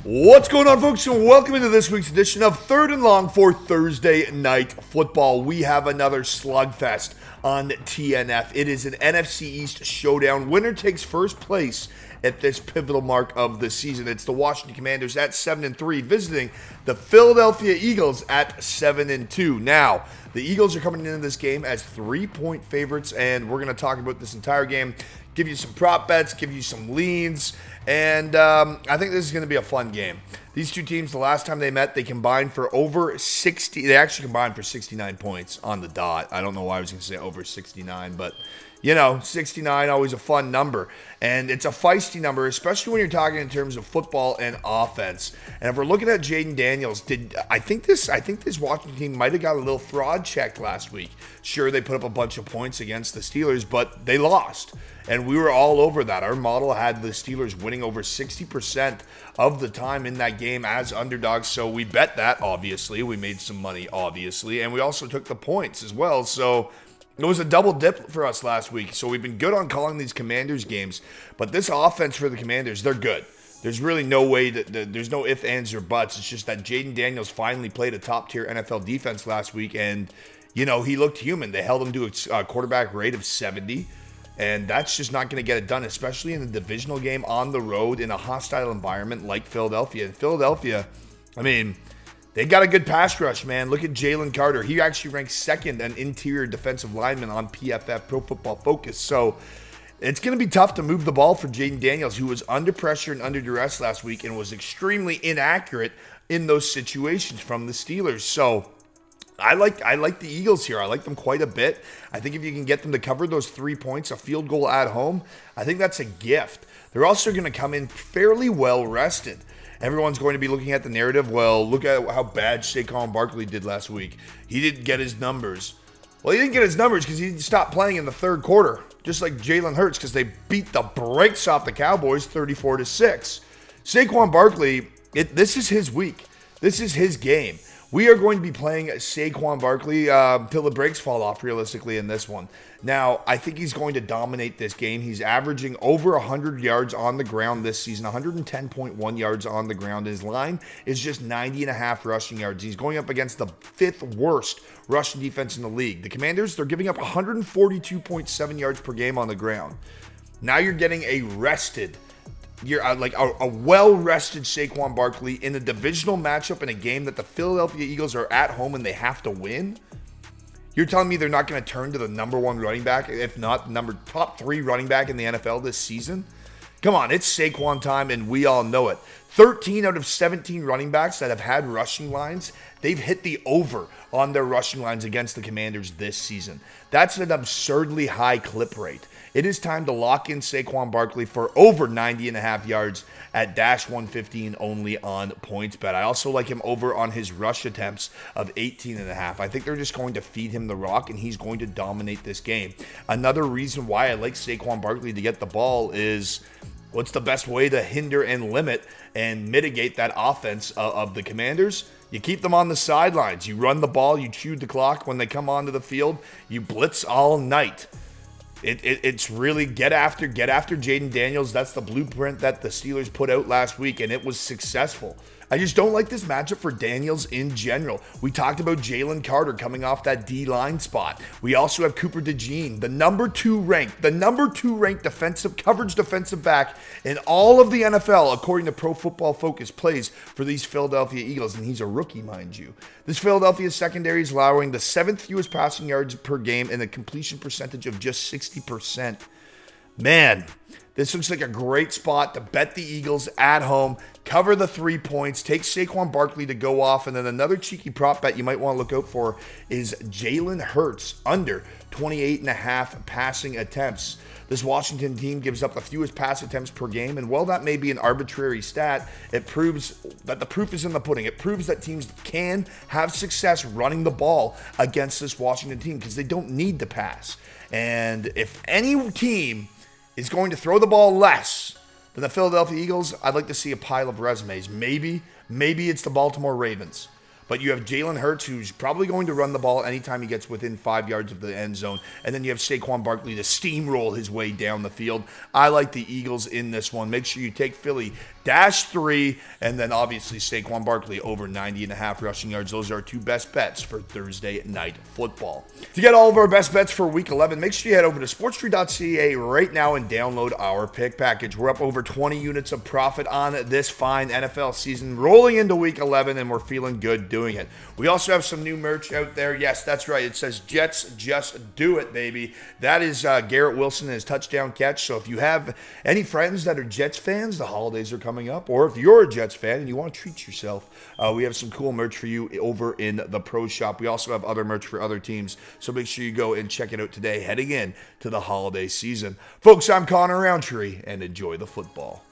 What's going on, folks, and welcome into this week's edition of Third and Long for Thursday Night Football. We have another slugfest on TNF. It is an NFC East showdown. Winner takes first place at this pivotal mark of the season. It's the Washington Commanders at 7-3 visiting the Philadelphia Eagles at 7-2. Now, the Eagles are coming into this game as 3-point favorites, and we're going to talk about this entire game, give you some prop bets, give you some leans, and I think this is going to be a fun game. These two teams, the last time they met, they combined for over 60. They actually combined for 69 points on the dot. I don't know why I was going to say over 69, but, 69, always a fun number. And it's a feisty number, especially when you're talking in terms of football and offense. And if we're looking at Jayden Daniels, I think this Washington team might have got a little fraud checked last week. Sure, they put up a bunch of points against the Steelers, but they lost. And we were all over that. Our model had the Steelers winning over 60% of the time in that game as underdogs. So we bet that, obviously. We made some money, obviously. And we also took the points as well. So it was a double dip for us last week. So we've been good on calling these Commanders games. But this offense for the Commanders, they're good. There's really no way there's no ifs, ands, or buts. It's just that Jayden Daniels finally played a top-tier NFL defense last week. And, he looked human. They held him to a quarterback rate of 70. And that's just not going to get it done, especially in the divisional game on the road in a hostile environment like Philadelphia. And Philadelphia, they got a good pass rush, man. Look at Jalen Carter. He actually ranks second an interior defensive lineman on PFF, Pro Football Focus. So it's going to be tough to move the ball for Jayden Daniels, who was under pressure and under duress last week and was extremely inaccurate in those situations from the Steelers. So I like the Eagles here. I like them quite a bit. I think if you can get them to cover those 3 points, a field goal at home, I think that's a gift. They're also going to come in fairly well rested. Everyone's going to be looking at the narrative, well, look at how bad Saquon Barkley did last week. He didn't get his numbers. Well, he didn't get his numbers because he stopped playing in the third quarter, just like Jalen Hurts, because they beat the brakes off the Cowboys 34-6. Saquon Barkley, this is his week. This is his game. We are going to be playing Saquon Barkley till the brakes fall off, realistically, in this one. Now, I think he's going to dominate this game. He's averaging over 100 yards on the ground this season, 110.1 yards on the ground. His line is just 90.5 rushing yards. He's going up against the fifth worst rushing defense in the league. The Commanders, they're giving up 142.7 yards per game on the ground. Now you're getting a rested You're a well-rested Saquon Barkley in a divisional matchup in a game that the Philadelphia Eagles are at home and they have to win. You're telling me they're not going to turn to the number one running back, if not top 3 running back in the NFL this season? Come on, it's Saquon time, and we all know it. 13 out of 17 running backs that have had rushing lines, they've hit the over on their rushing lines against the Commanders this season. That's an absurdly high clip rate. It is time to lock in Saquon Barkley for over 90.5 yards at -115 only on PointsBet. I also like him over on his rush attempts of 18.5. I think they're just going to feed him the rock, and he's going to dominate this game. Another reason why I like Saquon Barkley to get the ball is what's the best way to hinder and limit and mitigate that offense of the Commanders? You keep them on the sidelines. You run the ball. You chew the clock when they come onto the field. You blitz all night. It's really get after Jayden Daniels. That's the blueprint that the Steelers put out last week, and it was successful. I just don't like this matchup for Daniels in general. We talked about Jalen Carter coming off that D-line spot. We also have Cooper DeJean, the number two ranked coverage defensive back in all of the NFL, according to Pro Football Focus, plays for these Philadelphia Eagles, and he's a rookie, mind you. This Philadelphia secondary is allowing the 7th fewest passing yards per game and a completion percentage of just 60%. Man, this looks like a great spot to bet the Eagles at home, cover the 3 points, take Saquon Barkley to go off, and then another cheeky prop bet you might want to look out for is Jalen Hurts under 28.5 passing attempts. This Washington team gives up the fewest pass attempts per game, and while that may be an arbitrary stat, it proves that the proof is in the pudding. It proves that teams can have success running the ball against this Washington team because they don't need to pass. And if any team is going to throw the ball less than the Philadelphia Eagles, I'd like to see a pile of resumes. Maybe it's the Baltimore Ravens. But you have Jalen Hurts, who's probably going to run the ball anytime he gets within 5 yards of the end zone. And then you have Saquon Barkley to steamroll his way down the field. I like the Eagles in this one. Make sure you take Philly -3, and then obviously Saquon Barkley over 90.5 rushing yards. Those are our two best bets for Thursday night football. To get all of our best bets for Week 11, make sure you head over to sportstree.ca right now and download our pick package. We're up over 20 units of profit on this fine NFL season, rolling into Week 11, and we're feeling good doing it. We also have some new merch out there. Yes, that's right. It says Jets Just Do It, baby. That is Garrett Wilson and his touchdown catch. So if you have any friends that are Jets fans, the holidays are coming up, or if you're a Jets fan and you want to treat yourself, we have some cool merch for you over in the Pro Shop. We also have other merch for other teams, so make sure you go and check it out today, heading in to the holiday season. Folks, I'm Connor Roundtree, and enjoy the football.